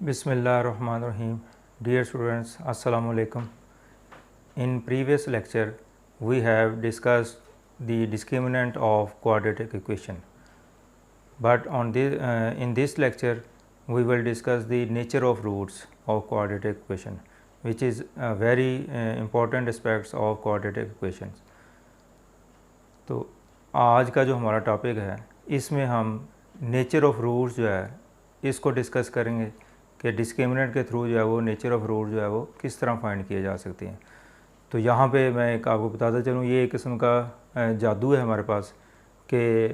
Bismillahirrahmanirrahim. Dear students, Assalamu alaikum. In previous lecture, we have discussed the discriminant of quadratic equation. But in this lecture, we will discuss the nature of roots of quadratic equation, which is a very important aspects of quadratic equations. तो आज का जो हमारा topic है, इसमें हम nature of roots जो है इसको डिस्कस करेंगे कि डिस्क्रिमिनेंट के थ्रू जो है वो नेचर ऑफ रूट जो है वो किस तरह फाइंड किए जा सकते हैं। तो यहाँ पे मैं एक आपको बताता चलूँ, ये एक किस्म का जादू है हमारे पास कि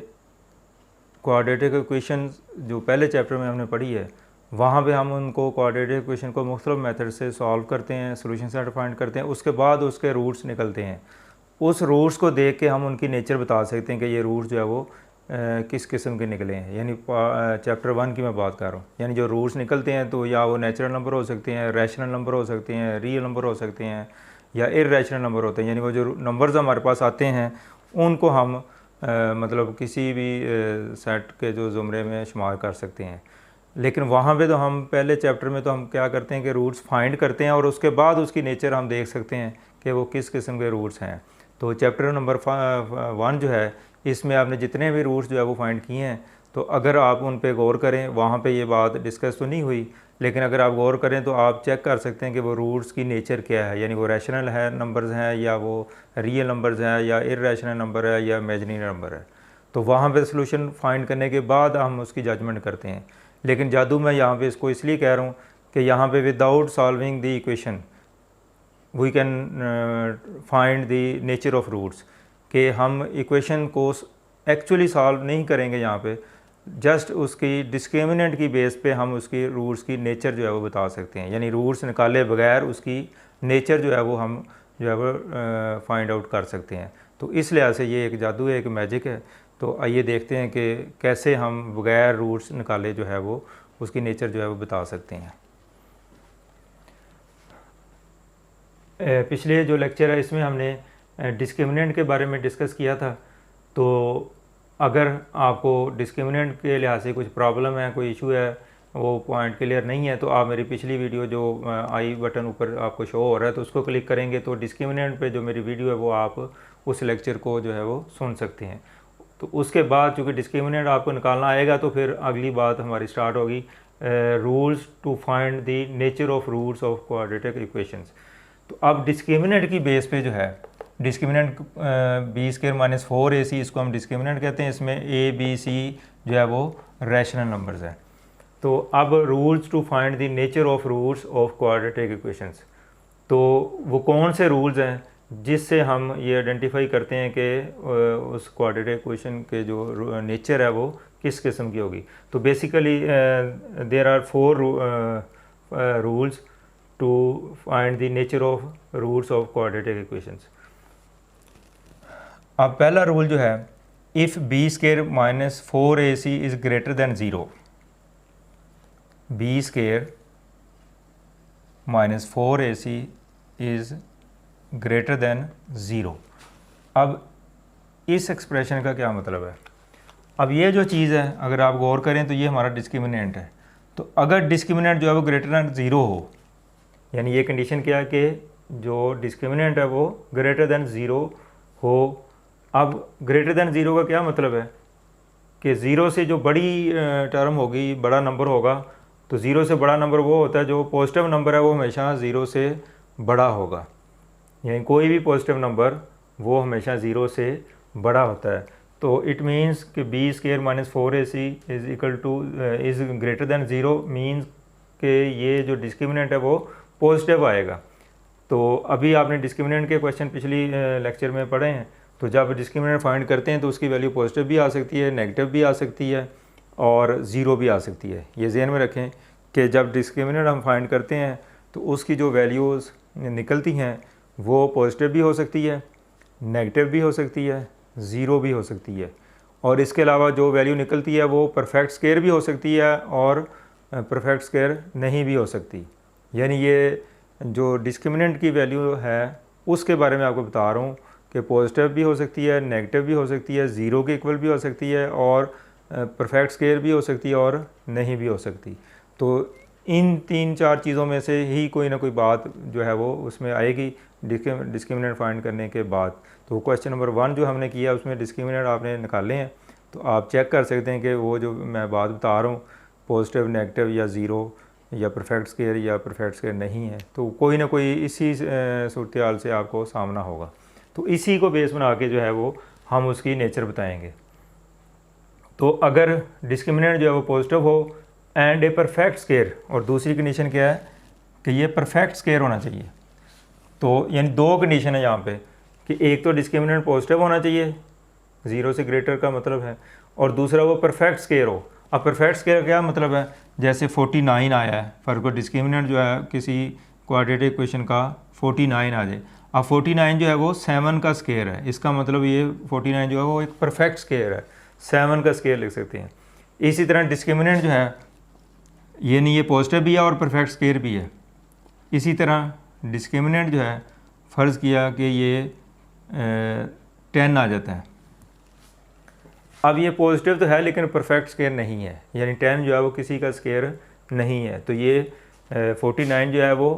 क्वाड्रेटिक इक्वेशन जो पहले चैप्टर में हमने पढ़ी है, वहाँ पे हम उनको क्वाड्रेटिक इक्वेशन को मुख्तलिफ मेथड से सॉल्व करते हैं, सोल्यूशन सेट फाइंड करते हैं, उसके बाद उसके रूट्स निकलते हैं। उस रूट्स को देख के हम उनकी नेचर बता सकते हैं कि ये रूट्स जो है वो किस किस्म के निकले हैं। यानी चैप्टर 1 की मैं बात कर रहा हूँ। यानी जो रूट्स निकलते हैं तो या वो नेचुरल नंबर हो सकते हैं, रैशनल नंबर हो सकते हैं, रियल नंबर हो सकते हैं या इर्रेशनल नंबर होते हैं। यानी वो जो नंबर्स हमारे पास आते हैं उनको हम मतलब किसी भी सेट के जो ज़ुमरे में शुमार कर सकते हैं। लेकिन वहाँ पे तो हम पहले चैप्टर में तो हम क्या करते हैं कि रूट्स फाइंड करते हैं और उसके बाद उसकी नेचर हम देख सकते हैं कि वो किस किस्म के रूट्स हैं। तो चैप्टर नंबर 1 जो है, इसमें आपने जितने भी रूट्स जो है वो फाइंड किए हैं, तो अगर आप उन पे गौर करें, वहाँ पे ये बात डिस्कस तो नहीं हुई, लेकिन अगर आप गौर करें तो आप चेक कर सकते हैं कि वो रूट्स की नेचर क्या है। यानी वो रैशनल है नंबर्स हैं या वो रियल नंबर्स हैं या इर्रेशनल नंबर है या इमेजिनरी नंबर है। तो वहाँ पे सोल्यूशन फाइंड करने के बाद हम उसकी जजमेंट करते हैं। लेकिन जादू मैं यहाँ पे इसको इसलिए कह रहा हूँ कि यहाँ पे without solving the equation we can find the nature of roots, कि हम इक्वेशन को एक्चुअली सॉल्व नहीं करेंगे। यहाँ पे जस्ट उसकी डिस्क्रिमिनेंट की बेस पे हम उसकी रूट्स की नेचर जो है वो बता सकते हैं। यानी रूट्स निकाले बगैर उसकी नेचर जो है वो हम जो है वो फाइंड आउट कर सकते हैं। तो इस लिहाज से ये एक जादू है, एक मैजिक है। तो आइए देखते हैं कि कैसे हम बगैर रूट्स निकाले जो है वो उसकी नेचर जो है वो बता सकते हैं। पिछले जो लेक्चर है इसमें हमने डिस्क्रिमिनेंट के बारे में डिस्कस किया था। तो अगर आपको डिस्क्रिमिनेंट के लिहाज से कुछ प्रॉब्लम है, कोई इशू है, वो पॉइंट क्लियर नहीं है, तो आप मेरी पिछली वीडियो जो आई बटन ऊपर आपको शो हो रहा है तो उसको क्लिक करेंगे तो डिस्क्रिमिनेंट पे जो मेरी वीडियो है वो आप उस लेक्चर को जो है वो सुन सकते हैं। तो उसके बाद चूँकि डिस्क्रिमिनेंट आपको निकालना आएगा तो फिर अगली बात हमारी स्टार्ट होगी, rules to find the nature of roots of quadratic equations. तो अब डिस्क्रिमिनेंट की बेस पे जो है, डिस्क्रिमिनेंट b² - 4ac इसको हम डिस्क्रिमिनेंट कहते हैं। इसमें a b c जो है वो रैशनल नंबर्स हैं। तो अब rules to find the nature of roots of quadratic equations, तो वो कौन से रूल्स हैं जिससे हम ये आइडेंटिफाई करते हैं कि उस क्वाड्रेटिक इक्वेशन के जो नेचर है वो किस किस्म की होगी। तो basically there are 4 rules to find the nature of roots of quadratic equations. अब पहला रूल जो है, if b² - 4ac is greater than 0, b² - 4ac is greater than 0। अब इस एक्सप्रेशन का क्या मतलब है? अब ये जो चीज़ है अगर आप गौर करें तो ये हमारा डिस्क्रिमिनेंट है। तो अगर डिस्क्रिमिनेंट जो है वो ग्रेटर दैन 0 हो, यानी ये कंडीशन क्या है कि जो डिस्क्रिमिनेंट है वो ग्रेटर दैन 0 हो। अब ग्रेटर दैन 0 का क्या मतलब है कि 0 से जो बड़ी टर्म होगी, बड़ा नंबर होगा, तो 0 से बड़ा नंबर वो होता है जो पॉजिटिव नंबर है वो हमेशा 0 से बड़ा होगा। यानी कोई भी पॉजिटिव नंबर वो हमेशा 0 से बड़ा होता है। तो इट मीन्स कि b² - 4ac is greater than 0 means कि ये जो डिस्क्रिमिनेंट है वो पॉजिटिव आएगा। तो अभी आपने डिस्क्रिमिनेंट के क्वेश्चन पिछली लेक्चर में पढ़े हैं। तो जब डिस्क्रिमिनेंट फाइंड करते हैं तो उसकी वैल्यू पॉजिटिव भी आ सकती है, नेगेटिव भी आ सकती है और ज़ीरो भी आ सकती है। ये ज़हन में रखें कि जब डिस्क्रिमिनेंट हम फाइंड करते हैं तो उसकी जो वैल्यूज़ निकलती हैं वो पॉजिटिव भी हो सकती है, नेगेटिव भी हो सकती है, ज़ीरो भी हो सकती है। और इसके अलावा जो वैल्यू निकलती है वो परफेक्ट स्क्वायर भी हो सकती है और परफेक्ट स्क्वायर नहीं भी हो सकती। यानी ये जो डिस्क्रिमिनेंट की वैल्यू है उसके बारे में आपको बता रहा हूँ कि पॉजिटिव भी हो सकती है, नेगेटिव भी हो सकती है, ज़ीरो के इक्वल भी हो सकती है और परफेक्ट स्क्वायर भी हो सकती है और नहीं भी हो सकती। तो इन 3-4 चीज़ों में से ही कोई ना कोई बात जो है वो उसमें आएगी डिस्क्रिमिनेंट फाइंड करने के बाद। तो क्वेश्चन नंबर 1 जो हमने किया उसमें डिस्क्रिमिनेंट आपने निकाले हैं, तो आप चेक कर सकते हैं कि वो जो मैं बात बता रहा हूँ पॉजिटिव, नेगेटिव या ज़ीरो या परफेक्ट स्केयर या परफेक्ट स्केयर नहीं है, तो कोई ना कोई इसी सूरत हाल से आपको सामना होगा। तो इसी को बेस बना के जो है वो हम उसकी नेचर बताएंगे। तो अगर डिस्क्रिमिनेंट जो है वो पॉजिटिव हो एंड ए परफेक्ट स्केयर, और दूसरी कंडीशन क्या है कि ये परफेक्ट स्केयर होना चाहिए, तो यानी 2 कंडीशन है यहाँ पे कि एक तो डिस्क्रिमिनेंट पॉजिटिव होना चाहिए, 0 से ग्रेटर का मतलब है, और दूसरा वो परफेक्ट स्केयर हो। अब परफेक्ट स्केयर क्या मतलब है, जैसे 49 आया है, फर्क को डिस्क्रिमिनेंट जो है किसी क्वाड्रेटिक इक्वेशन का 49 आ जाए। अब 49 जो है वो 7 का स्केयर है, इसका मतलब ये 49 जो है वो एक परफेक्ट स्केयर है, 7 का स्केयर लिख सकते हैं। इसी तरह डिस्क्रिमिनेंट जो है ये नहीं, ये पॉजिटिव भी है और परफेक्ट स्केयर भी है। इसी तरह डिस्क्रिमिनेंट जो है फ़र्ज़ किया कि ये 10 आ जाता है। अब ये पॉजिटिव तो है लेकिन परफेक्ट स्केयर नहीं है, यानी 10 जो है वो किसी का स्केयर नहीं है। तो ये 49 जो है वो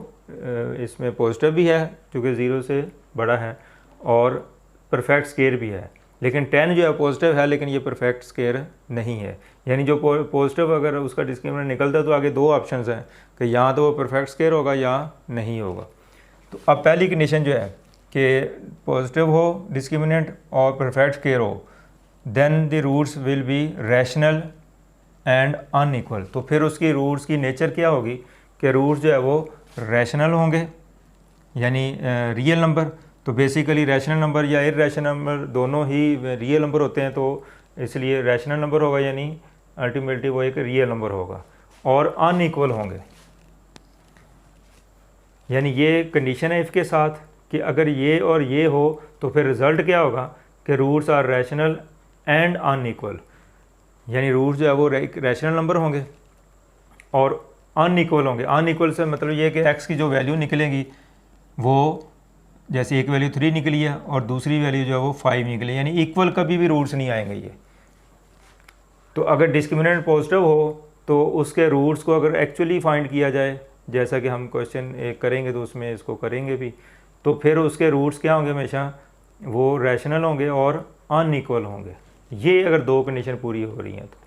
इसमें पॉजिटिव भी है क्योंकि 0 से बड़ा है, और परफेक्ट स्केयर भी है, लेकिन 10 जो है पॉजिटिव है लेकिन ये परफेक्ट स्केयर नहीं है। यानी जो पॉजिटिव अगर उसका डिस्क्रिमिनेंट निकलता है तो आगे 2 ऑप्शंस हैं कि या तो वो परफेक्ट स्केयर होगा या नहीं होगा। तो अब पहली कंडीशन जो है कि पॉजिटिव हो डिस्क्रिमिनेंट और परफेक्ट स्केयर हो, then the roots will be rational and unequal. तो फिर उसकी रूट्स की नेचर क्या होगी कि रूट्स जो है वो रैशनल होंगे, यानी रियल नंबर। तो बेसिकली रैशनल नंबर या इररेशनल नंबर दोनों ही रियल नंबर होते हैं, तो इसलिए रैशनल नंबर होगा, यानी अल्टीमेटली वो एक रियल नंबर होगा, और अनइक्वल होंगे। यानी ये कंडीशन है इसके साथ कि अगर ये और ये हो तो फिर रिज़ल्ट क्या होगा कि roots are rational and unequal, यानी रूट्स जो है वो रैशनल नंबर होंगे और अनइक्वल होंगे। अनइक्वल से मतलब ये कि एक्स की जो वैल्यू निकलेगी वो जैसे एक वैल्यू 3 निकली है और दूसरी वैल्यू जो है वो 5 निकली, यानी इक्वल कभी भी रूट्स नहीं आएंगे ये। तो अगर डिस्क्रिमिनेंट पॉजिटिव हो तो उसके रूट्स को अगर एक्चुअली फाइंड किया जाए, जैसा कि हम क्वेश्चन एक करेंगे तो उसमें इसको करेंगे भी, तो फिर उसके रूट्स क्या होंगे, हमेशा वो रैशनल होंगे और अनइक्वल होंगे। ये अगर 2 कंडीशन पूरी हो रही हैं तो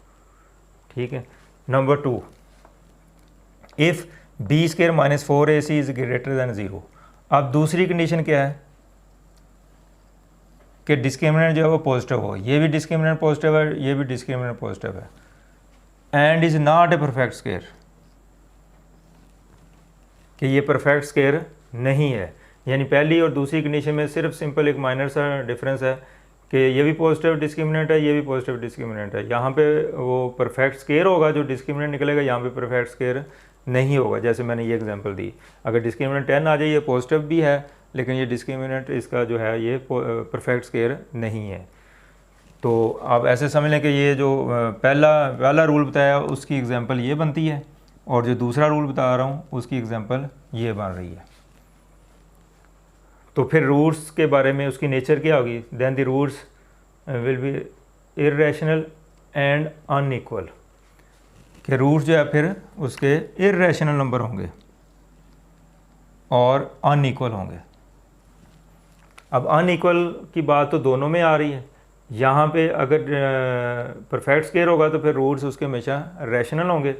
ठीक है। Number 2, if B square minus 4ac is greater than 0। अब दूसरी कंडीशन क्या है कि डिस्क्रिमिनेंट जो है वो पॉजिटिव हो, ये भी डिस्क्रिमिनेंट पॉजिटिव है, ये भी डिस्क्रिमिनेंट पॉजिटिव है, and is not a perfect square, कि ये परफेक्ट स्केयर नहीं है। यानी पहली और दूसरी कंडीशन में सिर्फ सिंपल एक माइनर सा डिफरेंस है कि ये भी पॉजिटिव डिस्क्रिमिनेंट है, ये भी पॉजिटिव डिस्क्रिमिनेंट है। यहाँ पे वो परफेक्ट स्केयर होगा, जो डिस्क्रिमिनेंट निकलेगा, यहाँ पे परफेक्ट स्केयर नहीं होगा। जैसे मैंने ये एग्जांपल दी, अगर डिस्क्रिमिनेंट 10 आ जाए, ये पॉजिटिव भी है लेकिन ये डिस्क्रिमिनेंट इसका जो है ये परफेक्ट स्केयर नहीं है। तो आप ऐसे समझ लें कि ये जो पहला रूल बताया उसकी एग्जांपल ये बनती है, और जो दूसरा रूल बता रहा हूँ उसकी एग्जांपल ये बन रही है। तो फिर रूट्स के बारे में उसकी नेचर क्या होगी, then the roots will be irrational and unequal, कि रूट्स जो है फिर उसके इररेशनल नंबर होंगे और अनइक्वल होंगे। अब अनइक्वल की बात तो दोनों में आ रही है। यहाँ पे अगर परफेक्ट स्केयर होगा तो फिर रूट्स उसके हमेशा रैशनल होंगे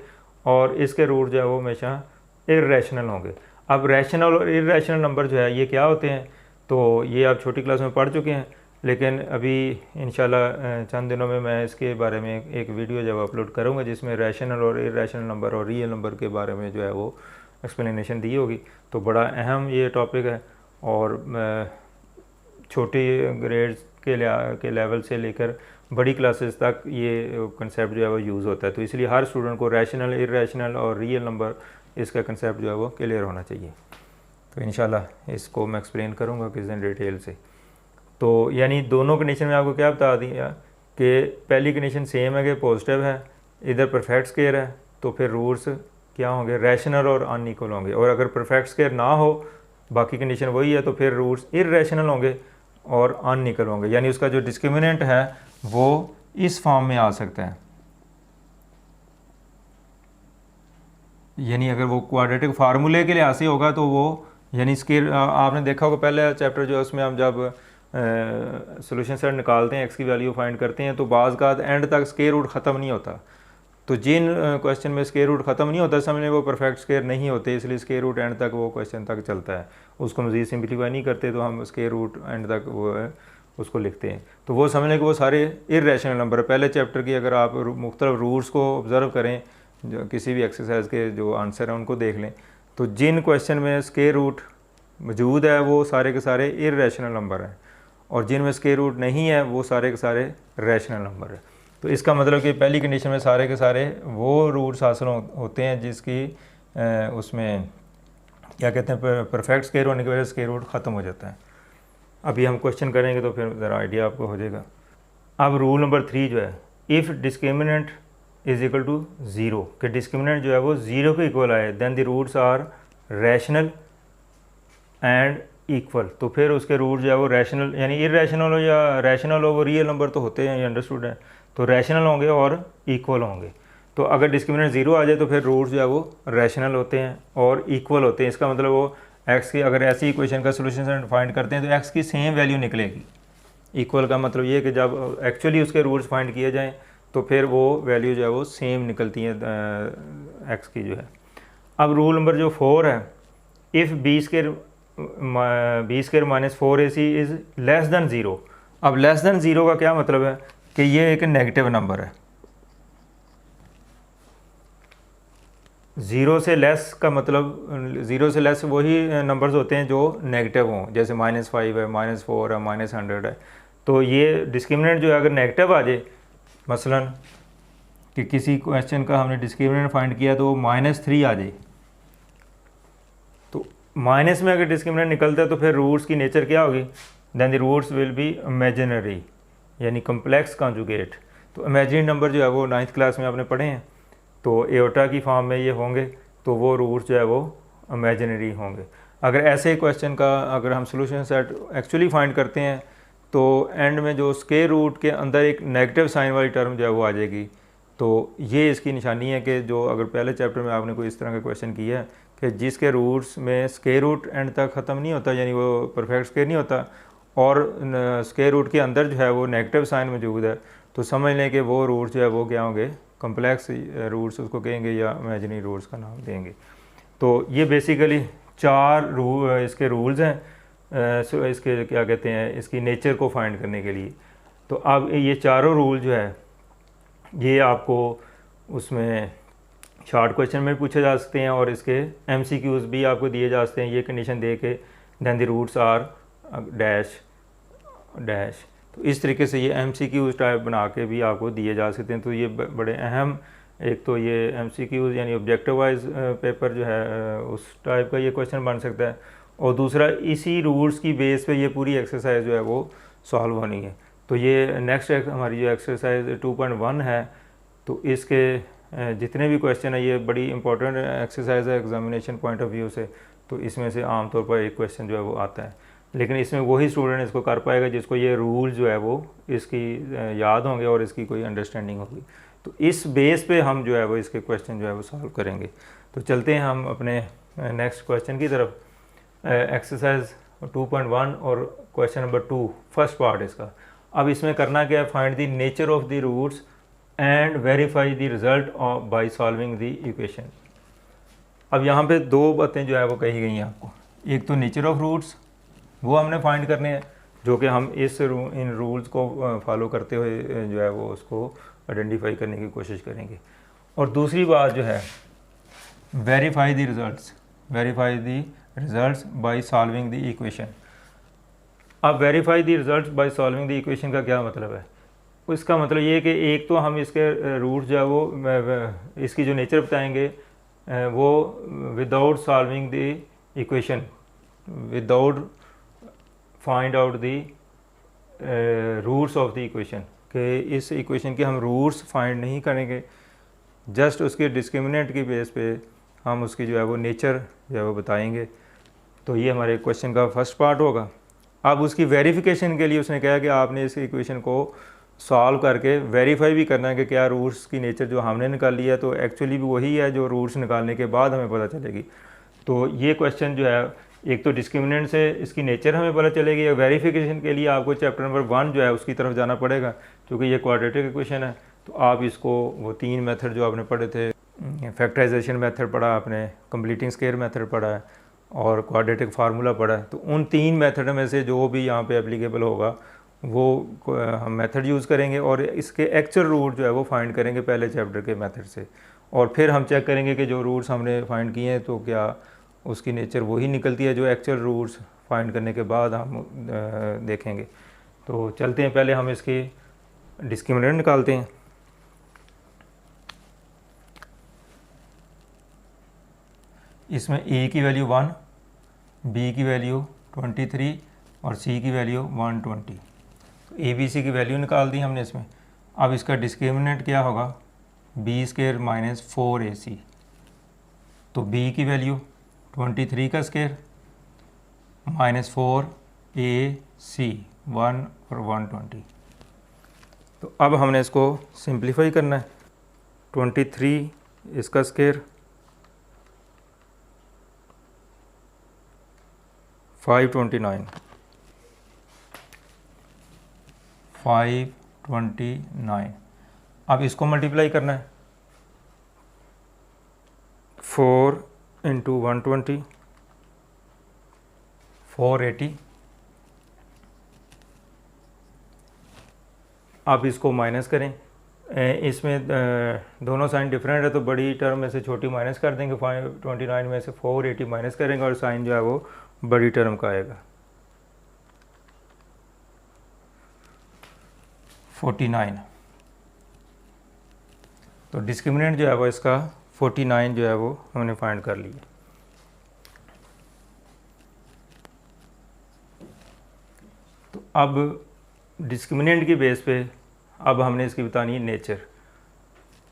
और इसके रूट जो है वो हमेशा इररेशनल होंगे। अब रैशनल और इररेशनल नंबर जो है ये क्या होते हैं, तो ये आप छोटी क्लास में पढ़ चुके हैं, लेकिन अभी इंशाल्लाह चंद दिनों में मैं इसके बारे में एक वीडियो जब अपलोड करूँगा जिसमें रैशनल और इररेशनल नंबर और रियल नंबर के बारे में जो है वो एक्सप्लेनेशन दी होगी। तो बड़ा अहम ये टॉपिक है और छोटी ग्रेड्स के लेवल से लेकर बड़ी क्लासेस तक ये कंसेप्ट जो है वो यूज़ होता है। तो इसलिए हर स्टूडेंट को रैशनल, इररेशनल और रियल नंबर इसका कंसेप्ट जो है वो क्लियर होना चाहिए। तो इंशाल्लाह इसको मैं एक्सप्लेन करूँगा किस दिन डिटेल से। तो यानी दोनों कंडीशन में आपको क्या बता दिया कि पहली कंडीशन सेम है कि पॉजिटिव है, इधर परफेक्ट स्केयर है, तो फिर रूट्स क्या होंगे, रैशनल और अनइक्वल होंगे। और अगर परफेक्ट स्केयर ना हो, बाकी कंडीशन वही है, तो फिर रूट्स इररेशनल होंगे और अनइक्वल होंगे। यानी उसका जो डिस्क्रिमिनेंट है वो इस फॉर्म में आ सकता है। यानी अगर वो क्वाड्रेटिक फार्मूले के लिहाज से होगा तो वो यानी स्केयर, आपने देखा होगा पहले चैप्टर जो है उसमें हम जब सॉल्यूशन सेट निकालते हैं, एक्स की वैल्यू फाइंड करते हैं, तो बाज़ का एंड तक स्केयर रूट ख़त्म नहीं होता। तो जिन क्वेश्चन में स्केयर रूट ख़त्म नहीं होता समझ लें वो परफेक्ट स्केयर नहीं होते, इसलिए स्केयर रूट एंड तक वो क्वेश्चन तक चलता है। उसको मज़ीद सिंप्लीफाई नहीं करते तो हम स्केयर रूट एंड तक वो है उसको लिखते हैं। तो वो समझ लें कि वो सारे इर्रेशनल नंबर है। पहले चैप्टर की अगर आप मुख्तलिफ रूट्स को ऑब्ज़र्व करें, जो किसी भी एक्सरसाइज के जो आंसर हैं उनको देख लें, तो जिन क्वेश्चन में स्केयर रूट मौजूद है वो सारे के सारे इर्रेशनल नंबर हैं, और जिनमें स्केयर रूट नहीं है वो सारे के सारे रैशनल नंबर है। तो इसका मतलब कि पहली कंडीशन में सारे के सारे वो रूट्स हासिल होते हैं जिसकी उसमें क्या कहते हैं परफेक्ट स्केयर होने की वजह से स्केयर रूट ख़त्म हो जाता है। अभी हम क्वेश्चन करेंगे तो फिर ज़रा आइडिया आपको हो जाएगा। अब रूल नंबर 3 जो है, if discriminant is equal to 0, कि डिस्क्रिमिनेंट जो है वो 0 के इक्वल आए, then the roots are rational and equal. तो फिर उसके रूट जो है वो रैशनल यानी इरेशनल हो या रैशनल हो, वो रियल नंबर तो होते हैं, ये अंडरस्टूड है, तो रैशनल होंगे और इक्वल होंगे। तो अगर डिस्क्रिमिनेंट 0 आ जाए तो फिर रूट जो है वो रैशनल होते हैं और इक्वल होते हैं। इसका मतलब वो एक्स की अगर ऐसी इक्वेशन का सोल्यूशन फाइंड करते हैं तो एक्स की सेम वैल्यू निकलेगी। इक्वल का मतलब ये कि जब एक्चुअली उसके रूट्स फाइंड किए जाएँ तो फिर वो वैल्यू जो है वो सेम निकलती है एक्स की जो है। अब रूल नंबर जो 4 है, if B square minus 4ac is less than 0। अब लेस दैन 0 का क्या मतलब है कि ये एक नेगेटिव नंबर है। 0 से लेस का मतलब 0 से लेस वही नंबर्स होते हैं जो नेगेटिव हों, जैसे -5 है, -4 है, -100 है। तो ये डिस्क्रिमिनेंट जो है अगर नेगेटिव आ जाए, मसलन कि किसी क्वेश्चन का हमने डिस्क्रिमिनेंट फाइंड किया तो वो -3 आ जाए, तो माइनस में अगर डिस्क्रिमिनेंट निकलता है तो फिर रूट्स की नेचर क्या होगी, then the roots will be imaginary यानी कम्प्लेक्स कॉन्जुगेट। तो इमेजिनरी नंबर जो है वो 9th क्लास में आपने पढ़े हैं, तो एओटा की फॉर्म में ये होंगे, तो वो रूट्स जो है वो इमेजिनरी होंगे। अगर ऐसे क्वेश्चन का अगर हम सोल्यूशन सेट एक्चुअली फाइंड करते हैं तो एंड में जो स्क्वायर रूट के अंदर एक नेगेटिव साइन वाली टर्म जो है वो आ जाएगी। तो ये इसकी निशानी है कि जो अगर पहले चैप्टर में आपने कोई इस तरह का क्वेश्चन किया है कि जिसके रूट्स में स्क्वायर रूट एंड तक ख़त्म नहीं होता, यानी वो परफेक्ट स्क्वायर नहीं होता, और स्क्वायर रूट के अंदर जो है वो नेगेटिव साइन मौजूद है, तो समझ लें कि वो रूट जो है वो क्या होंगे, कम्प्लेक्स रूट्स उसको कहेंगे या इमेजिनरी रूट्स का नाम देंगे। तो ये बेसिकली 4 इसके रूल्स हैं, इसके क्या कहते हैं, इसकी नेचर को फाइंड करने के लिए। तो अब ये चारों रूल जो है ये आपको उसमें शॉर्ट क्वेश्चन में पूछे जा सकते हैं और इसके MCQs भी आपको दिए जा सकते हैं, ये कंडीशन दे के then the roots are dash dash. तो इस तरीके से ये MCQs टाइप बना के भी आपको दिए जा सकते हैं। तो ये बड़े अहम, एक तो ये MCQs यानी ऑब्जेक्टिव वाइज पेपर जो है उस टाइप का ये क्वेश्चन बन सकता है, और दूसरा इसी रूल्स की बेस पे ये पूरी एक्सरसाइज जो है वो सॉल्व होनी है। तो ये नेक्स्ट हमारी जो एक्सरसाइज 2.1 है, तो इसके जितने भी क्वेश्चन है ये बड़ी इंपॉर्टेंट एक्सरसाइज है एग्जामिनेशन पॉइंट ऑफ व्यू से। तो इसमें से आमतौर पर एक क्वेश्चन जो है वो आता है, लेकिन इसमें वही स्टूडेंट इसको कर पाएगा जिसको ये रूल जो है वो इसकी याद होंगे और इसकी कोई अंडरस्टैंडिंग होगी। तो इस बेस पे हम जो है वो इसके क्वेश्चन जो है वो सॉल्व करेंगे। तो चलते हैं हम अपने नेक्स्ट क्वेश्चन की तरफ। एक्सरसाइज 2.1 और क्वेश्चन नंबर 2 फर्स्ट पार्ट इसका। अब इसमें करना क्या है, find the nature of the roots and verify the result by solving the equation. अब यहाँ पे 2 बातें जो है वो कही गई हैं आपको। एक तो नेचर ऑफ रूट्स, वो हमने फाइंड करने हैं, जो कि हम इन रूल्स को फॉलो करते हुए जो है वो उसको आइडेंटिफाई करने की कोशिश करेंगे। और दूसरी बात जो है verify the results by solving the equation. अब verify the results by solving the equation का क्या मतलब है? इसका मतलब ये कि एक तो हम इसके रूट जो है वो इसकी जो नेचर बताएंगे वो without solving the equation, without find out the roots of the equation, कि इस इक्वेशन के हम रूट्स फाइंड नहीं करेंगे, जस्ट उसके डिस्क्रिमिनेंट की बेस पे हम उसकी जो है वो नेचर जो है वो बताएंगे। तो ये हमारे क्वेश्चन का फर्स्ट पार्ट होगा। अब उसकी वेरिफिकेशन के लिए उसने कहा कि आपने इस इक्वेशन को सॉल्व करके वेरीफाई भी करना है कि क्या रूट्स की नेचर जो हमने निकाली है तो एक्चुअली भी वही है जो रूट्स निकालने के बाद हमें पता चलेगी। तो ये क्वेश्चन जो है, एक तो डिस्क्रिमिनेंट से इसकी नेचर हमें पता चलेगी, वेरिफिकेशन के लिए आपको चैप्टर नंबर 1 जो है उसकी तरफ जाना पड़ेगा, क्योंकि ये क्वाड्रेटिक इक्वेशन है। तो आप इसको वो 3 मेथड जो आपने पढ़े थे, फैक्टराइजेशन मेथड पढ़ा आपने, कंप्लीटिंग स्केयर मेथड पढ़ा है और क्वाड्रेटिक फार्मूला पढ़ा है, तो उन 3 मेथड में से जो भी यहाँ पे एप्लीकेबल होगा वो हम मेथड यूज़ करेंगे और इसके एक्चुअल रूट जो है वो फाइंड करेंगे पहले चैप्टर के मेथड से, और फिर हम चेक करेंगे कि जो रूट्स हमने फाइंड किए हैं तो क्या उसकी नेचर वही निकलती है जो एक्चुअल रूट्स फाइंड करने के बाद हम देखेंगे। तो चलते हैं, पहले हम इसकी डिस्क्रिमिनेंट निकालते हैं। इसमें ए की वैल्यू 1, बी की वैल्यू 23 और सी की वैल्यू 120। तो ए बी सी की वैल्यू निकाल दी हमने इसमें। अब इसका डिस्क्रिमिनेंट क्या होगा, बी स्केयर माइनस 4ac। तो बी की वैल्यू 23 का स्केयर माइनस 4ac 1 और 120। तो अब हमने इसको सिंप्लीफाई करना है। 23 इसका स्केयर 529 अब इसको मल्टीप्लाई करना है। 4 इंटू 120 480। अब इसको माइनस करें, इसमें दोनों साइन डिफरेंट है तो बड़ी टर्म में से छोटी माइनस कर देंगे। 529 में से 480 माइनस करेंगे और साइन जो है वो बड़ी टर्म का आएगा 49। तो डिस्क्रिमिनेंट जो है वो इसका 49 जो है वो हमने फाइंड कर लिया। तो अब डिस्क्रिमिनेंट की बेस पे अब हमने इसकी बतानी है नेचर।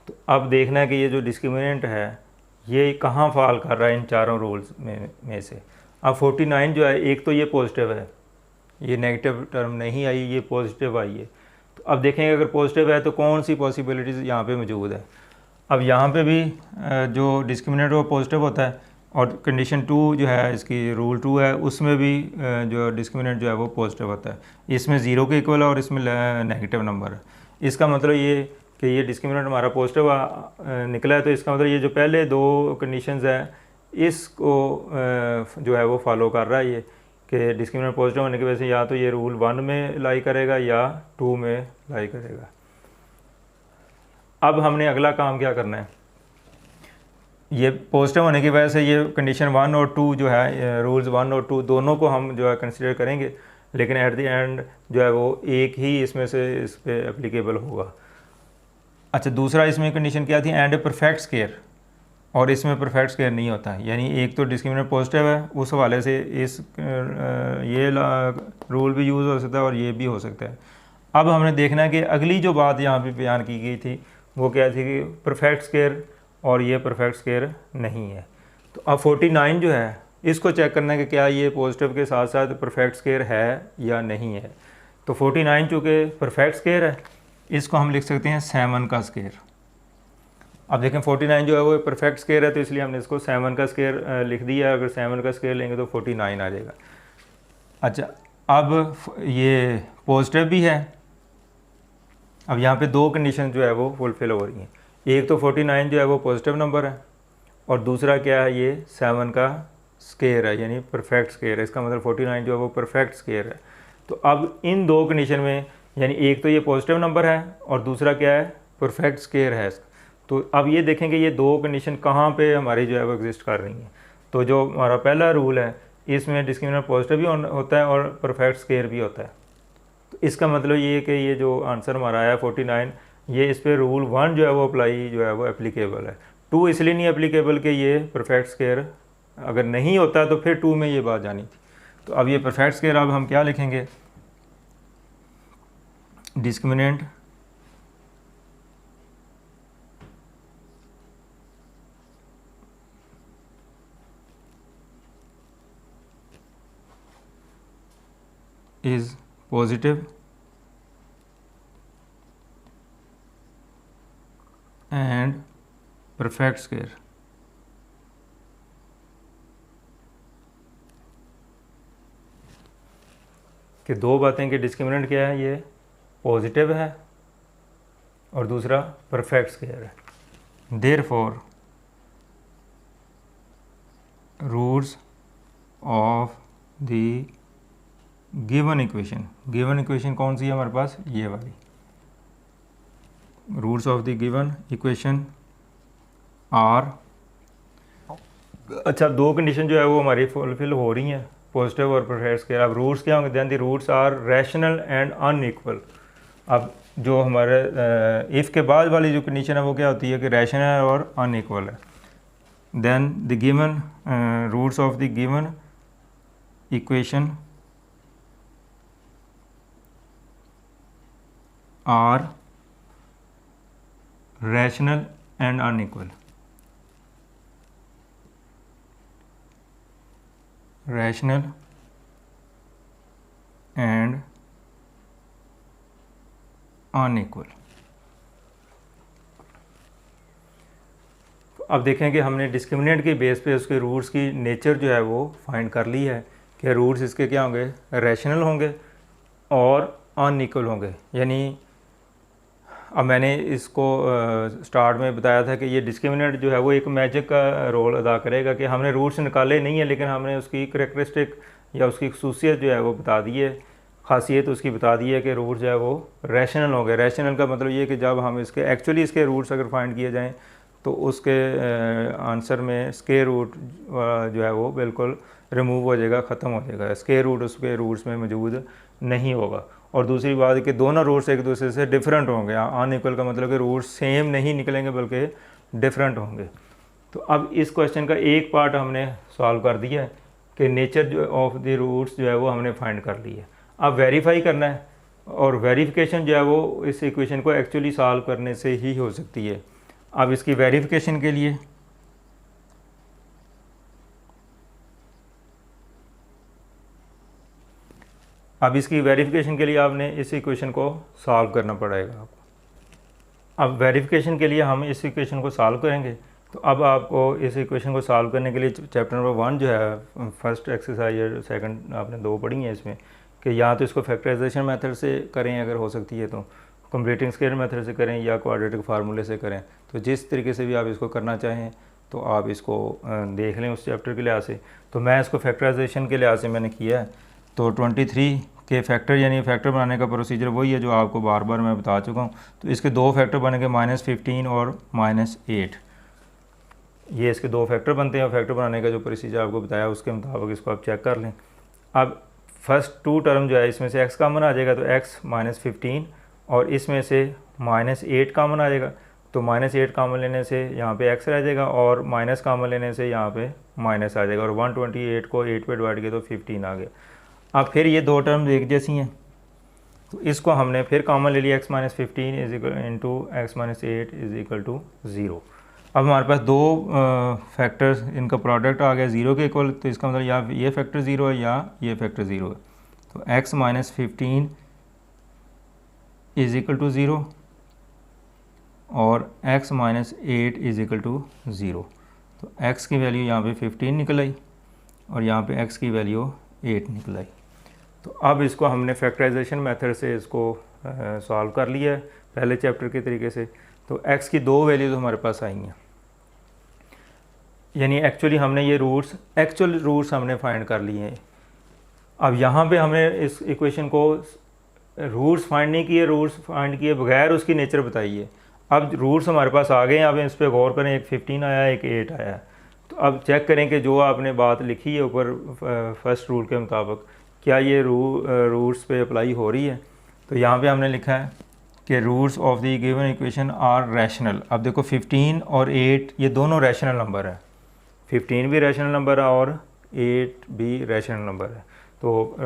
तो अब देखना है कि ये जो डिस्क्रिमिनेंट है ये कहाँ फॉल कर रहा है इन चारों रूल्स में से। अब 49 जो है, एक तो ये पॉजिटिव है, ये नेगेटिव टर्म नहीं आई, ये पॉजिटिव आई है। तो अब देखेंगे अगर पॉजिटिव है तो कौन सी पॉसिबिलिटीज़ यहाँ पे मौजूद है। अब यहाँ पे भी जो डिस्क्रिमिनेंट वो पॉजिटिव होता है और कंडीशन 2 जो है इसकी रूल 2 है उसमें भी जो डिस्क्रिमिनेंट जो है वो पॉजिटिव होता है। इसमें 0 के इक्वल है और इसमें नेगेटिव नंबर है। इसका मतलब ये कि ये डिस्क्रिमिनेंट हमारा पॉजिटिव निकला है, तो इसका मतलब ये जो पहले 2 कंडीशंस है इसको जो है वो फॉलो कर रहा है ये, कि डिस्क्रिमिनेंट पॉजिटिव होने की वजह से या तो ये रूल 1 में लाई करेगा या 2 में लाई करेगा। अब हमने अगला काम क्या करना है, ये पॉजिटिव होने की वजह से ये कंडीशन 1 और 2 जो है, रूल्स 1 और 2 दोनों को हम जो है कंसिडर करेंगे, लेकिन एट द एंड जो है वो एक ही इसमें से इस पे एप्लीकेबल होगा। अच्छा, दूसरा इसमें कंडीशन क्या थी, एंड ए परफेक्ट स्केयर, और इसमें परफेक्ट स्केयर नहीं होता है। यानी एक तो डिस्क्रिमिनेंट पॉजिटिव है, उस हवाले से इस ये रूल भी यूज़ हो सकता है और ये भी हो सकता है। अब हमने देखना है कि अगली जो बात यहाँ पे बयान की गई थी वो क्या थी कि परफेक्ट स्केयर, और ये परफेक्ट स्केयर नहीं है। तो अब 49 जो है इसको चेक करना है कि क्या ये पॉजिटिव के साथ साथ परफेक्ट स्केयर है या नहीं है। तो 49 चूँकि परफेक्ट स्केयर है, इसको हम लिख सकते हैं 7 का स्केयर। अब देखें 49 जो है वो परफेक्ट स्केयर है, तो इसलिए हमने इसको 7 का स्केयर लिख दिया। अगर 7 का स्केयर लेंगे तो 49 आ जाएगा। अच्छा, अब ये पॉजिटिव भी है। अब यहाँ पे 2 कंडीशन जो है वो फुलफिल हो रही हैं। एक तो 49 जो है वो पॉजिटिव नंबर है और दूसरा क्या है, ये 7 का स्केयर है, यानी परफेक्ट स्केयर है। इसका मतलब 49 जो है वो परफेक्ट स्केयर है। तो अब इन 2 कंडीशन में, यानी एक तो ये पॉजिटिव नंबर है और दूसरा क्या है, परफेक्ट स्केयर है। तो अब ये देखेंगे ये 2 कंडीशन कहाँ पे हमारी जो है वो एग्जिस्ट कर रही हैं। तो जो हमारा पहला रूल है इसमें डिस्क्रिमिनेंट पॉजिटिव भी होता है और परफेक्ट स्केयर भी होता है। तो इसका मतलब ये है कि ये जो आंसर हमारा आया 49, ये इस पर रूल 1 जो है वो अप्लाई जो है वो एप्लीकेबल है। 2 इसलिए नहीं एप्लीकेबल कि ये परफेक्ट स्केयर अगर नहीं होता तो फिर 2 में ये बात जानी थी। तो अब ये परफेक्ट स्केयर अब हम क्या लिखेंगे, discriminant is positive perfect square. कि दो बातें कि डिस्क्रिमिनेंट क्या है, ये पॉजिटिव है और दूसरा परफेक्ट स्क्वायर है। Therefore roots of the given equation कौन सी है हमारे पास, ये वाली। Roots of the given equation are, अच्छा दो कंडीशन जो है वो हमारी फुलफिल हो रही हैं, पॉजिटिव और परफेक्ट स्क्वायर। अब रूट्स क्या होंगे, then the roots are rational and unequal. अब जो हमारे इफ़ के बाद वाली जो कंडीशन है वो क्या होती है कि रैशनल और अनइक्वल है। Then the given roots of the given equation are rational and unequal. Rational and unequal. अब देखें कि हमने डिस्क्रिमिनेंट के बेस पे उसके रूट्स की नेचर जो है वो फाइंड कर ली है कि रूट्स इसके क्या होंगे, रैशनल होंगे और अनइक्वल होंगे। यानी अब मैंने इसको स्टार्ट में बताया था कि ये डिस्क्रिमिनेंट जो है वो एक मैजिक का रोल अदा करेगा कि हमने रूट्स निकाले नहीं है, लेकिन हमने उसकी करैक्टरिस्टिक या उसकी खसूसियत जो है वो बता दी है, खासियत उसकी बता दी है कि रूट जो है वो रैशनल हो गए। रैशनल का मतलब ये कि जब हम इसके एक्चुअली इसके रूट्स अगर फाइंड किए जाएँ तो उसके आंसर में स्क्वायर रूट जो है वो बिल्कुल रिमूव हो जाएगा, ख़त्म हो जाएगा। स्क्वायर रूट उसके रूट्स में मौजूद नहीं होगा। और दूसरी बात कि दोनों रूट्स एक दूसरे से डिफरेंट होंगे। अनइक्वल का मतलब कि रूट्स सेम नहीं निकलेंगे बल्कि डिफरेंट होंगे। तो अब इस क्वेश्चन का एक पार्ट हमने सॉल्व कर दिया है कि नेचर जो ऑफ द रूट्स जो है वो हमने फाइंड कर ली है। अब वेरीफाई करना है, और वेरिफिकेशन जो है वो इस इक्वेशन को एक्चुअली सॉल्व करने से ही हो सकती है। अब इसकी वेरिफिकेशन के लिए आपने इस इक्वेशन को सॉल्व करना पड़ेगा आपको। अब वेरिफिकेशन के लिए हम इस इक्वेशन को सॉल्व करेंगे। तो अब आपको इस इक्वेशन को सॉल्व करने के लिए चैप्टर नंबर 1 जो है फर्स्ट एक्सरसाइज और सेकंड आपने 2 पढ़ी हैं इसमें, कि या तो इसको फैक्टराइजेशन मेथड से करें अगर हो सकती है, तो कंप्लीटिंग स्क्वायर मेथड से करें या क्वाड्रेटिक फार्मूले से करें। तो जिस तरीके से भी आप इसको करना चाहें तो आप इसको देख लें उस चैप्टर के लिहाज से। तो मैं इसको फैक्टराइजेशन के लिहाज से मैंने किया है। तो 23 के फैक्टर यानी फैक्टर बनाने का प्रोसीजर वही है जो आपको बार बार मैं बता चुका हूँ। तो इसके 2 फैक्टर बनेंगे -15 और -8। ये इसके 2 फैक्टर बनते हैं और फैक्टर बनाने का जो प्रोसीजर आपको बताया उसके मुताबिक इसको आप चेक कर लें। अब फर्स्ट 2 टर्म जो है इसमें से x कॉमन आ जाएगा, तो x -15 और इसमें से -8 कॉमन आ जाएगा। तो -8 कॉमन लेने से यहाँ पे x रह जाएगा और माइनस कॉमन लेने से यहाँ पे माइनस आ जाएगा, और 128 को 8 पे डिवाइड किया तो 15 आ गया। अब फिर ये 2 टर्म एक जैसी हैं, तो इसको हमने फिर कॉमन ले लिया, x -15 is equal into x -8 is equal to 0। अब हमारे पास 2 फैक्टर्स, इनका प्रोडक्ट आ गया 0 के इक्वल। तो इसका मतलब या ये फैक्टर 0 है या ये फैक्टर 0 है। तो x -15 इज इक्वल टू 0 और x -8 इज इक्वल टू 0। तो x की वैल्यू यहाँ पे 15 निकल आई और यहाँ पे x की वैल्यू 8 निकल आई। तो अब इसको हमने फैक्टराइजेशन मेथड से इसको सॉल्व कर लिया है पहले चैप्टर के तरीके से। तो x की 2 वैल्यूज़ हमारे पास आई हैं, यानी एक्चुअली हमने ये एक्चुअल रूट्स हमने फाइंड कर लिए हैं। अब यहाँ पे हमने इस इक्वेशन को रूट्स फाइंड नहीं किए, रूट्स फाइंड किए बगैर उसकी नेचर बताइए। अब रूट्स हमारे पास आ गए हैं, अब इस पर गौर करें, एक 15 आया एक 8 आया। तो अब चेक करें कि जो आपने बात लिखी है ऊपर फर्स्ट रूल के मुताबिक क्या ये रूट्स पे अप्लाई हो रही है। तो यहाँ पे हमने लिखा है कि roots of the given equation are rational. अब देखो 15 और 8 ये दोनों रैशनल नंबर है, 15 भी रैशनल नंबर है और 8 भी रैशनल नंबर है। तो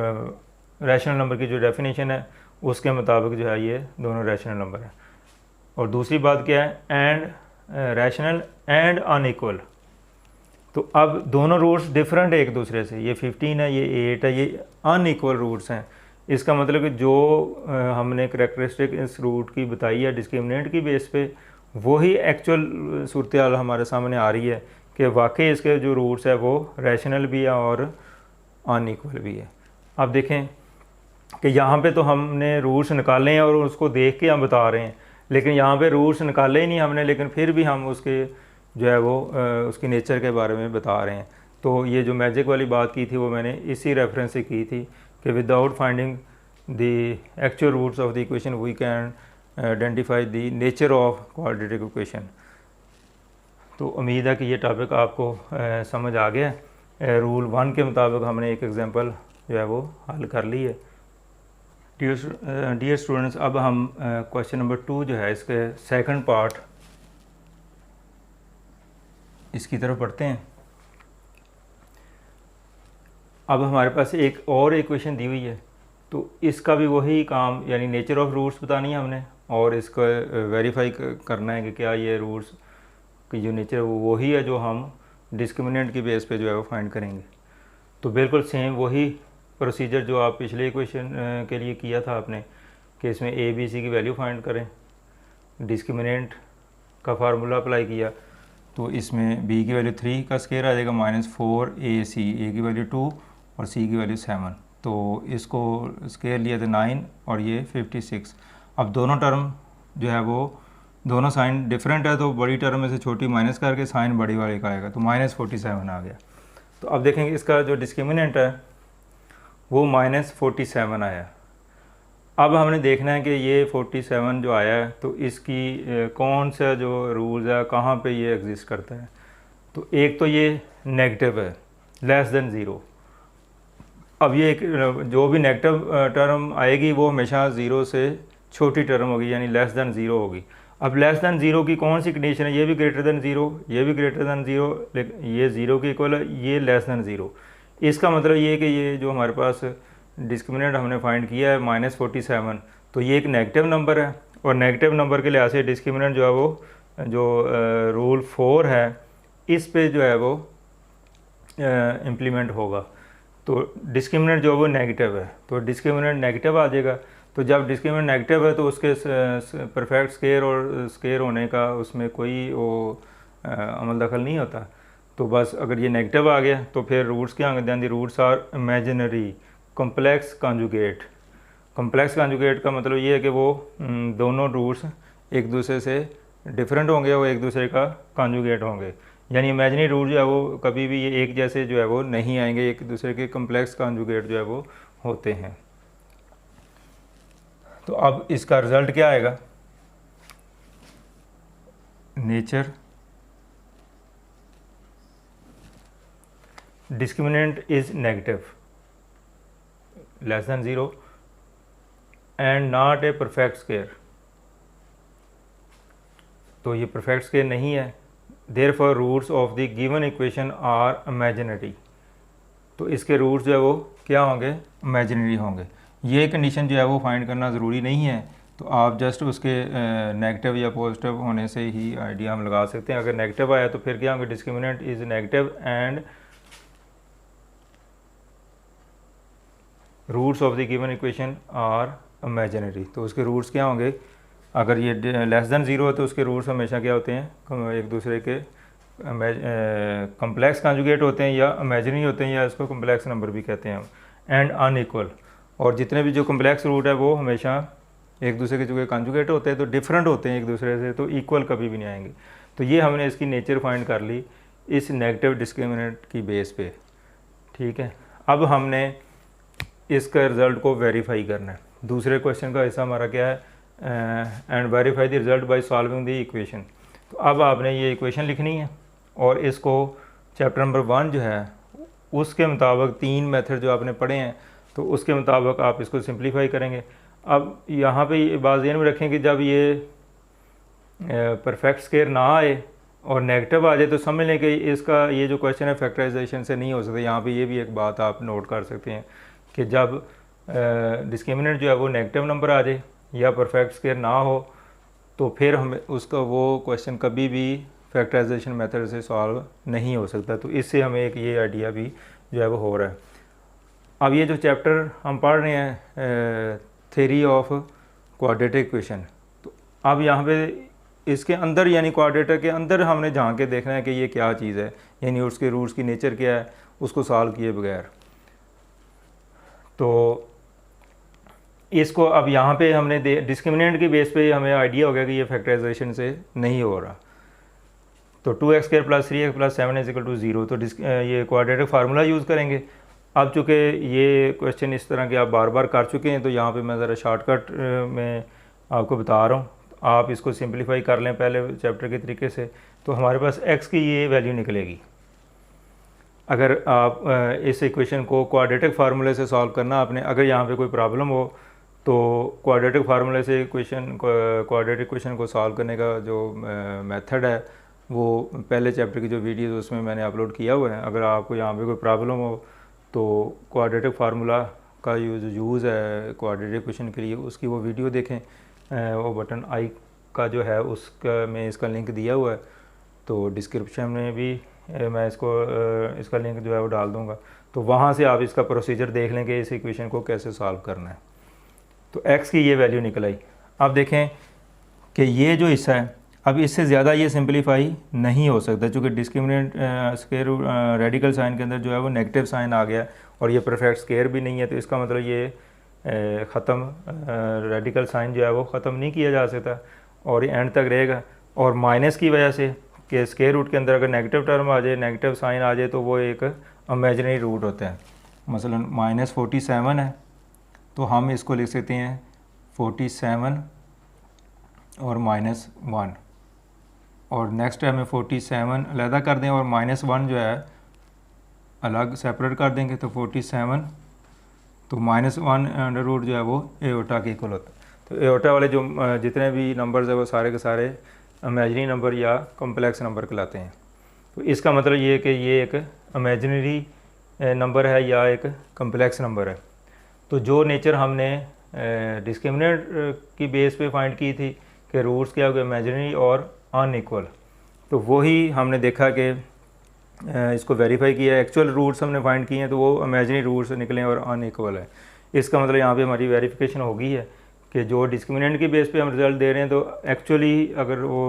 रैशनल नंबर की जो डेफिनेशन है उसके मुताबिक जो है ये दोनों रैशनल नंबर है। और दूसरी बात क्या है, एंड रैशनल एंड अनइक्वल। तो अब दोनों रूट्स डिफरेंट है एक दूसरे से, ये 15 है ये 8 है, ये अनइक्वल रूट्स हैं। इसका मतलब कि जो हमने करैक्टरिस्टिक इस रूट की बताई है डिस्क्रिमिनेंट की बेस पे, वही एक्चुअल सूरत हाल हमारे सामने आ रही है कि वाकई इसके जो रूट्स है वो रैशनल भी है और अनइक्वल भी है। अब देखें कि यहाँ पे तो हमने रूट्स निकाले हैं और उसको देख के हम बता रहे हैं, लेकिन यहाँ पे रूट्स निकाले ही नहीं हमने, लेकिन फिर भी हम उसके जो है वो उसकी नेचर के बारे में बता रहे हैं। तो ये जो मैजिक वाली बात की थी वो मैंने इसी रेफरेंस से की थी कि without finding the actual roots of the equation we can identify the nature of quadratic equation. तो उम्मीद है कि ये टॉपिक आपको समझ आ गया है। रूल 1 के मुताबिक हमने एक एग्जांपल जो है वो हल कर ली है। डियर स्टूडेंट्स, अब हम क्वेश्चन नंबर 2 जो है इसके सेकंड पार्ट इसकी तरफ पढ़ते हैं। अब हमारे पास एक और इक्वेशन दी हुई है, तो इसका भी वही काम, यानी नेचर ऑफ रूट्स बतानी है हमने और इसको वेरीफाई करना है कि क्या ये रूट्स की जो नेचर है वो वही है जो हम डिस्क्रिमिनेंट की बेस पे जो है वो फाइंड करेंगे। तो बिल्कुल सेम वही प्रोसीजर जो आप पिछले इक्वेशन के लिए किया था आपने, कि इसमें ए बी सी की वैल्यू फाइंड करें, डिस्क्रिमिनेंट का फार्मूला अप्लाई किया, तो इसमें बी की वैल्यू 3 का स्केयर आ जाएगा -4 ए सी, ए की वैल्यू 2 और सी की वैल्यू 7। तो इसको स्केयर लिया था 9 और ये 56। अब दोनों टर्म जो है वो दोनों साइन डिफरेंट है, तो बड़ी टर्म में से छोटी माइनस करके साइन बड़ी वाले का आएगा, तो -47 आ गया। तो अब देखेंगे इसका जो डिस्क्रिमिनेंट है वो -47 आया। अब हमने देखना है कि ये 47 जो आया है तो इसकी कौन सा जो रूल्स है कहाँ पे ये एग्जिस्ट करता है। तो एक तो ये नेगेटिव है, लेस देन ज़ीरो। अब ये एक जो भी नेगेटिव टर्म आएगी वो हमेशा ज़ीरो से छोटी टर्म होगी, यानी लेस देन ज़ीरो होगी। अब लेस देन ज़ीरो की कौन सी कंडीशन है, ये भी ग्रेटर देन ज़ीरो, ये भी ग्रेटर देन ज़ीरो, लेकिन ये ज़ीरो के इक्वल है, ये लेस देन ज़ीरो। इसका मतलब ये कि ये जो हमारे पास डिस्क्रिमिनेंट हमने फाइंड किया है -47, तो ये एक नेगेटिव नंबर है और नेगेटिव नंबर के लिहाज से डिस्क्रिमिनेंट जो है वो जो रूल 4 है इस पे जो है वो इम्प्लीमेंट होगा। तो डिस्क्रिमिनेंट जो है वो नेगेटिव है, तो डिस्क्रिमिनेंट नेगेटिव आ जाएगा। तो जब डिस्क्रिमिनेंट नेगेटिव है तो उसके परफेक्ट स्केयर और स्केयर होने का उसमें कोई वो अमल दखल नहीं होता। तो बस अगर ये नेगेटिव आ गया तो फिर रूट्स क्या होंगे, then the roots are imaginary complex conjugate. Complex conjugate का मतलब ये है कि वो दोनों रूट्स एक दूसरे से डिफरेंट होंगे और एक दूसरे का कॉन्जुगेट होंगे, यानी इमेजिनरी रूट जो है वो कभी भी ये एक जैसे जो है वो नहीं आएंगे, एक दूसरे के कॉम्प्लेक्स कॉन्जुगेट जो है वो होते हैं। तो अब इसका रिज़ल्ट क्या आएगा, nature discriminant is negative less than zero and not a perfect square. तो ये परफेक्ट स्केयर नहीं है, therefore roots of the given equation are imaginary. तो इसके रूट्स जो है वो क्या होंगे, इमेजिनरी होंगे। ये कंडीशन जो है वो फाइंड करना ज़रूरी नहीं है, तो आप जस्ट उसके नेगेटिव या पॉजिटिव होने से ही आइडिया हम लगा सकते हैं। अगर नेगेटिव आया तो फिर क्या होंगे, discriminant is negative and roots of the given equation are imaginary. तो उसके रूट्स क्या होंगे, अगर ये लेस देन ज़ीरो है तो उसके रूट्स हमेशा क्या होते हैं, एक दूसरे के कम्प्लेक्स कॉन्जुगेट होते हैं या इमेजिनरी होते हैं, या इसको कम्प्लेक्स नंबर भी कहते हैं हम, एंड अनइक्वल। और जितने भी जो कम्प्लेक्स रूट है वो हमेशा एक दूसरे के जो कॉन्जुगेट होते हैं तो डिफरेंट होते हैं एक दूसरे से, तो इक्वल कभी भी नहीं आएंगे। तो ये हमने इसकी नेचर फाइंड कर ली इस नेगेटिव डिस्क्रिमिनेंट की बेस पे, ठीक है। अब हमने इसका रिज़ल्ट को वेरीफाई करना है। दूसरे क्वेश्चन का हिस्सा हमारा क्या है, and verify the result bye solving the equation. तो अब आपने ये इक्वेशन लिखनी है और इसको चैप्टर नंबर 1 जो है उसके मुताबिक 3 मेथड जो आपने पढ़े हैं तो उसके मुताबिक आप इसको सिंप्लीफाई करेंगे। अब यहाँ पे ये बात ध्यान में रखें कि जब ये परफेक्ट स्केयर ना आए और नेगेटिव आ जाए तो समझ लें कि इसका ये जो क्वेश्चन है फैक्टराइजेशन से नहीं हो सकता। यहाँ पे ये भी एक बात आप नोट कर सकते हैं कि जब डिस्क्रिमिनेंट जो है वो नेगेटिव नंबर आ जाए या परफेक्ट स्केयर ना हो तो फिर हमें उसका वो क्वेश्चन कभी भी फैक्टराइजेशन मेथड से सॉल्व नहीं हो सकता। तो इससे हमें एक ये आइडिया भी जो है वो हो रहा है। अब ये जो चैप्टर हम पढ़ रहे हैं थ्योरी ऑफ क्वाड्रेटिक इक्वेशन, तो अब यहाँ पे इसके अंदर यानी क्वाड्रेटर के अंदर हमने झांक के देखना है कि ये क्या चीज़ है, यानी उसके रूट्स की नेचर क्या है, उसको सॉल्व किए बगैर। तो इसको अब यहाँ पे हमने डिस्क्रिमिनेंट की बेस पे हमें आइडिया हो गया कि ये फैक्टराइजेशन से नहीं हो रहा। तो 2x² + 3x + 7 = 0, तो ये क्वाड्रेटिक फार्मूला यूज़ करेंगे। अब चूँकि ये क्वेश्चन इस तरह के आप बार बार कर चुके हैं, तो यहाँ पे मैं ज़रा शॉर्टकट में आपको बता रहा हूँ, आप इसको सिंपलीफाई कर लें पहले चैप्टर के तरीके से। तो हमारे पास x की ये वैल्यू निकलेगी। अगर आप इस इक्वेशन को क्वाड्रेटिक फार्मूले से सॉल्व करना आपने, अगर यहाँ पे कोई प्रॉब्लम हो तो क्वाड्रेटिक फार्मूले से क्वाड्रेटिक इक्वेशन को सॉल्व करने का जो मेथड है वो पहले चैप्टर की जो वीडियो उसमें मैंने अपलोड किया हुआ है। अगर आपको यहाँ पे कोई प्रॉब्लम हो तो क्वाड्रेटिक फार्मूला का यूज़ है क्वाड्रेटिक इक्वेशन के लिए, उसकी वो वीडियो देखें। वो बटन आई का जो है उसका में इसका लिंक दिया हुआ है, तो डिस्क्रिप्शन में भी मैं इसका लिंक जो है वो डाल दूँगा। तो वहाँ से आप इसका प्रोसीजर देख लें कि इस इक्वेशन को कैसे सॉल्व करना है। तो x की ये वैल्यू निकल आई। अब देखें कि ये जो हिस्सा है, अब इससे ज़्यादा ये सिंपलीफाई नहीं हो सकता, चूँकि डिस्क्रिमिनेंट स्क्वायर रेडिकल साइन के अंदर जो है वो नेगेटिव साइन आ गया और ये परफेक्ट स्क्वायर भी नहीं है। तो इसका मतलब ये ख़त्म रेडिकल साइन जो है वो ख़त्म नहीं किया जा सकता और ये एंड तक रहेगा। और माइनस की वजह से कि स्क्वायर रूट के अंदर अगर नेगेटिव टर्म आ जाए, नेगेटिव साइन आ जाए, तो वो एक इमेजिनरी रूट होता है। मसलन -47 है, तो हम इसको लिख सकते हैं 47 और -1, और नेक्स्ट हमें 47 अलहदा कर दें और -1 जो है अलग सेपरेट कर देंगे। तो 47 तो -1 जो है वो एओटा के इक्वल होता है। तो एओटा वाले जो जितने भी नंबर्स है वो सारे के सारे इमेजिनरी नंबर या कॉम्प्लेक्स नंबर कहलाते हैं। तो इसका मतलब ये है कि ये एक इमेजिनरी नंबर है या एक कॉम्प्लेक्स नंबर है। तो जो नेचर हमने डिस्क्रिमिनेंट की बेस पे फाइंड की थी कि रूट्स क्या हो गए इमेजिनरी और अनइक्वल, तो वही हमने देखा कि इसको वेरीफाई किया, एक्चुअल रूट्स हमने फाइंड किए हैं तो वो इमेजिनरी रूट्स निकले और अनइक्वल है। इसका मतलब यहाँ पे हमारी वेरिफिकेशन हो गई है कि जो डिस्क्रिमिनेंट की बेस पे हम रिज़ल्ट दे रहे हैं तो एक्चुअली अगर वो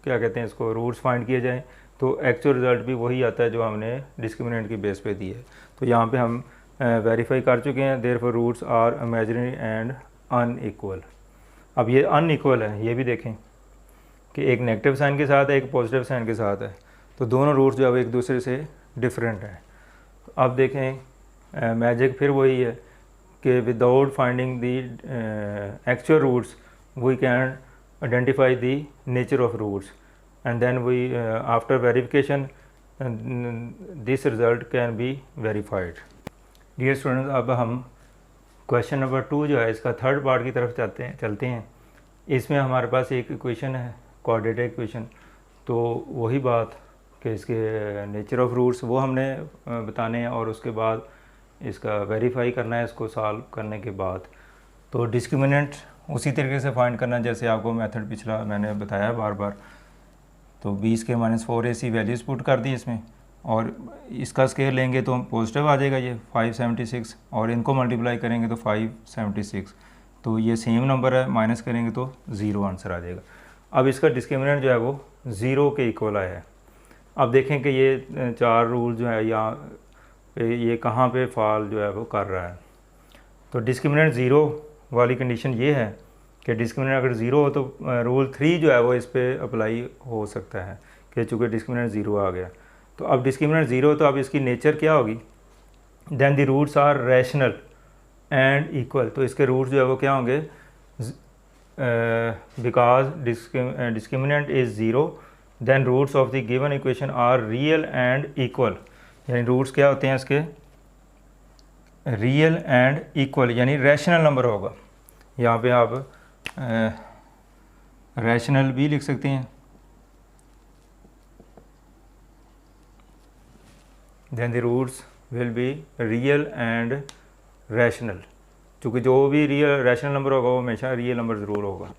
क्या कहते हैं इसको रूट्स फाइंड किए जाएँ तो एक्चुअल रिज़ल्ट भी वही आता है जो हमने डिस्क्रिमिनेंट की बेस पे दिए है। तो यहाँ पे हम वेरीफाई कर चुके हैं, therefore roots are imaginary and unequal. अब ये अनइक्वल है, ये भी देखें कि एक नेगेटिव साइन के साथ है, एक पॉजिटिव साइन के साथ है, तो दोनों रूट्स जो है वो एक दूसरे से डिफरेंट हैं। अब देखें मैजिक फिर वही है कि without finding the actual roots we can identify the nature of roots and then we after verification this result can be verified. Dear students, अब हम क्वेश्चन नंबर 2 जो है इसका थर्ड पार्ट की तरफ चलते हैं। इसमें हमारे पास एक इक्वेशन है क्वाड्रेटिक इक्वेशन। तो वही बात कि इसके नेचर ऑफ रूट्स वो हमने बताने हैं और उसके बाद इसका वेरीफाई करना है इसको सॉल्व करने के बाद। तो डिस्क्रिमिनेंट उसी तरीके से फाइंड करना जैसे आपको मेथड पिछला मैंने बताया बार बार। तो 20 के -4 ऐसी वैल्यूज़ पुट कर दी इसमें और इसका स्केयर लेंगे तो पॉजिटिव आ जाएगा ये 576 और इनको मल्टीप्लाई करेंगे तो 576। तो ये सेम नंबर है, माइनस करेंगे तो 0 आंसर आ जाएगा। अब इसका डिस्क्रिमिनेंट जो है वो 0 के इक्वल आया है। अब देखें कि ये 4 रूल जो है या ये कहाँ पे फॉल जो है वो कर रहा है। तो डिस्क्रिमिनेंट 0 वाली कंडीशन ये है कि डिस्क्रिमिनेंट अगर 0 हो तो रूल 3 जो है वो इस पर अप्लाई हो सकता है कि चूँकि डिस्क्रिमिनेंट 0 आ गया। तो अब डिस्क्रिमिनेंट 0 तो अब इसकी नेचर क्या होगी, then the roots are rational and equal. तो इसके रूट्स जो है वो क्या होंगे, because discriminant is 0 then roots of the given equation are real and equal. यानी रूट्स क्या होते हैं इसके, रियल एंड इक्वल, यानी रैशनल नंबर होगा। यहाँ पे आप रैशनल भी लिख सकते हैं। Then the roots will be real and rational, क्योंकि जो भी रियल रैशनल नंबर होगा वो हमेशा रियल नंबर ज़रूर होगा।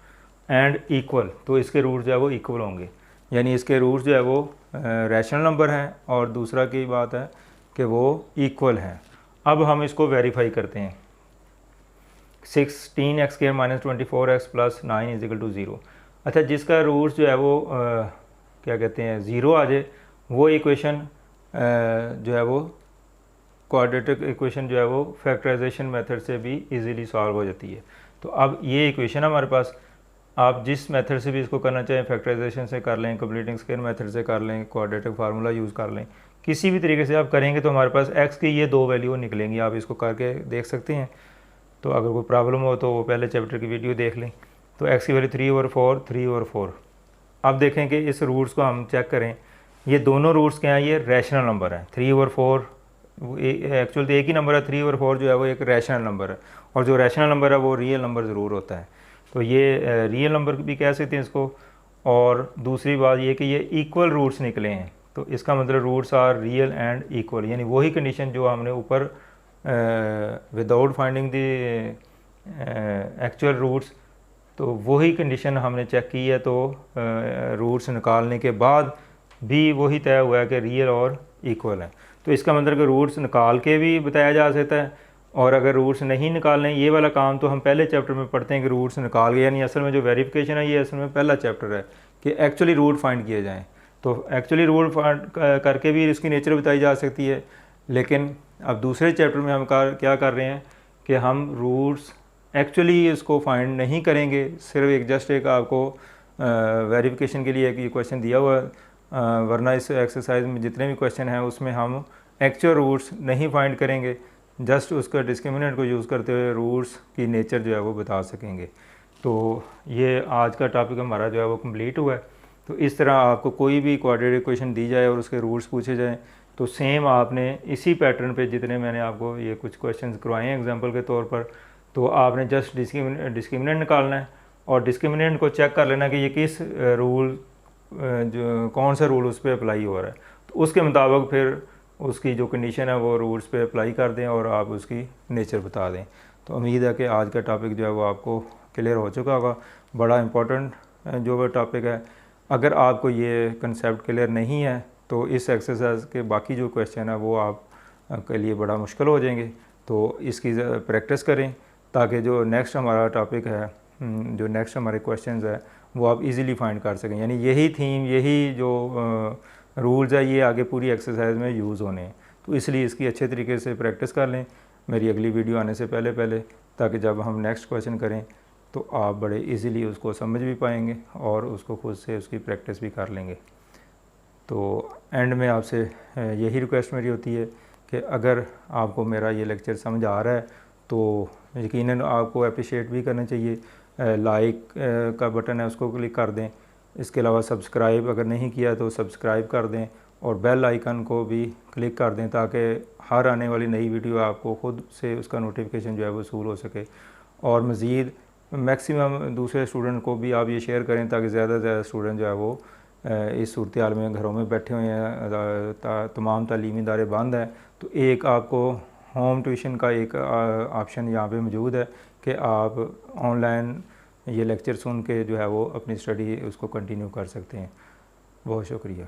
एंड इक्वल, तो इसके रूट्स जो है वो इक्वल होंगे, यानी इसके रूट्स जो है वो रैशनल नंबर हैं और दूसरा की बात है कि वो इक्वल हैं। अब हम इसको वेरीफाई करते हैं। 16x² - 24x + 9 = 0। अच्छा, जिसका रूट्स जो है वो क्या कहते हैं 0 आ जाए, वो इक्वेशन जो है वो क्वाड्रेटिक इक्वेशन जो है वो फैक्टराइजेशन मेथड से भी इजीली सॉल्व हो जाती है। तो अब ये इक्वेशन हमारे पास, आप जिस मेथड से भी इसको करना चाहें, फैक्टराइजेशन से कर लें, कंप्लीटिंग स्क्वायर मेथड से कर लें, क्वाड्रेटिक फार्मूला यूज़ कर लें, किसी भी तरीके से आप करेंगे तो हमारे पास x की ये 2 वैल्यू निकलेंगी। आप इसको करके देख सकते हैं। तो अगर कोई प्रॉब्लम हो तो वो पहले चैप्टर की वीडियो देख लें। तो x की वैल्यू 3/4, 3/4। अब देखें कि इस रूट्स को हम चेक करें, ये दोनों रूट्स क्या हैं, ये रैशनल नंबर है। 3/4 एक्चुअल तो एक ही नंबर है, 3/4 जो है वो एक रैशनल नंबर है, और जो रैशनल नंबर है वो रियल नंबर ज़रूर होता है। तो ये रियल नंबर भी कह सकते हैं इसको। और दूसरी बात ये कि ये इक्वल रूट्स निकले हैं, तो इसका मतलब roots are real and equal, यानी वही कंडीशन जो हमने ऊपर without finding the actual roots, तो वही कंडीशन हमने चेक की है। तो रूट्स निकालने के बाद भी वही तय हुआ है कि रियल और इक्वल है। तो इसका मतलब कि रूट्स निकाल के भी बताया जा सकता है, और अगर रूट्स नहीं निकालने, ये वाला काम तो हम पहले चैप्टर में पढ़ते हैं कि रूट्स निकाल के, यानी असल में जो वेरिफिकेशन है ये असल में पहला चैप्टर है कि एक्चुअली रूट फाइंड किए जाएँ। तो एक्चुअली रूट फाइंड करके भी इसकी नेचर बताई जा सकती है। लेकिन अब दूसरे चैप्टर में हम क्या कर रहे हैं कि हम रूट्स एक्चुअली इसको फाइंड नहीं करेंगे, सिर्फ एक जस्ट एक आपको वेरिफिकेशन के लिए एक ये क्वेश्चन दिया हुआ है, वरना इस एक्सरसाइज में जितने भी क्वेश्चन हैं उसमें हम एक्चुअल रूट्स नहीं फाइंड करेंगे, जस्ट उसका डिस्क्रिमिनेंट को यूज़ करते हुए रूट्स की नेचर जो है वो बता सकेंगे। तो ये आज का टॉपिक हमारा जो है वो कंप्लीट हुआ है। तो इस तरह आपको कोई भी क्वाड्रेटिक इक्वेशन दी जाए और उसके रूट्स पूछे जाएँ, तो सेम आपने इसी पैटर्न पे, जितने मैंने आपको ये कुछ क्वेश्चंस करवाए हैं एग्जांपल के तौर पर, तो आपने जस्ट डिस्क्रिमिनेंट निकालना है और डिस्क्रिमिनेंट को चेक कर लेना कि ये किस रूल, जो कौन सा रूल उस पर अप्लाई हो रहा है, तो उसके मुताबिक फिर उसकी जो कंडीशन है वो रूल्स पे अप्लाई कर दें और आप उसकी नेचर बता दें। तो उम्मीद है कि आज का टॉपिक जो है वो आपको क्लियर हो चुका होगा। बड़ा इम्पोर्टेंट जो वो टॉपिक है। अगर आपको ये कंसेप्ट क्लियर नहीं है तो इस एक्सरसाइज के बाकी जो क्वेश्चन है वो आप के लिए बड़ा मुश्किल हो जाएंगे। तो इसकी प्रैक्टिस करें ताकि जो नेक्स्ट हमारा टॉपिक है, जो नेक्स्ट हमारे क्वेश्चंस है वो आप इजीली फाइंड कर सकें। यानी यही थीम, यही जो रूल्स है ये आगे पूरी एक्सरसाइज में यूज़ होने हैं। तो इसलिए इसकी अच्छे तरीके से प्रैक्टिस कर लें मेरी अगली वीडियो आने से पहले, ताकि जब हम नेक्स्ट क्वेश्चन करें तो आप बड़े इजीली उसको समझ भी पाएंगे और उसको खुद से उसकी प्रैक्टिस भी कर लेंगे। तो एंड में आपसे यही रिक्वेस्ट मेरी होती है कि अगर आपको मेरा ये लेक्चर समझ आ रहा है तो यकीनन आपको अप्रिशिएट भी करना चाहिए। लाइक का बटन है उसको क्लिक कर दें। इसके अलावा सब्सक्राइब अगर नहीं किया तो सब्सक्राइब कर दें और बेल आइकन को भी क्लिक कर दें ताकि हर आने वाली नई वीडियो आपको ख़ुद से उसका नोटिफिकेशन जो है वसूल हो सके। और मज़ीद मैक्सिमम दूसरे स्टूडेंट को भी आप ये शेयर करें ताकि ज़्यादा से ज़्यादा स्टूडेंट जो है वो इस सूरत हाल में घरों में बैठे हुए हैं, तमाम तालीमी इदारे बंद हैं, तो एक आपको होम ट्यूशन का एक ऑप्शन यहाँ पे मौजूद है कि आप ऑनलाइन ये लेक्चर सुन के जो है वो अपनी स्टडी उसको कंटिन्यू कर सकते हैं। बहुत शुक्रिया।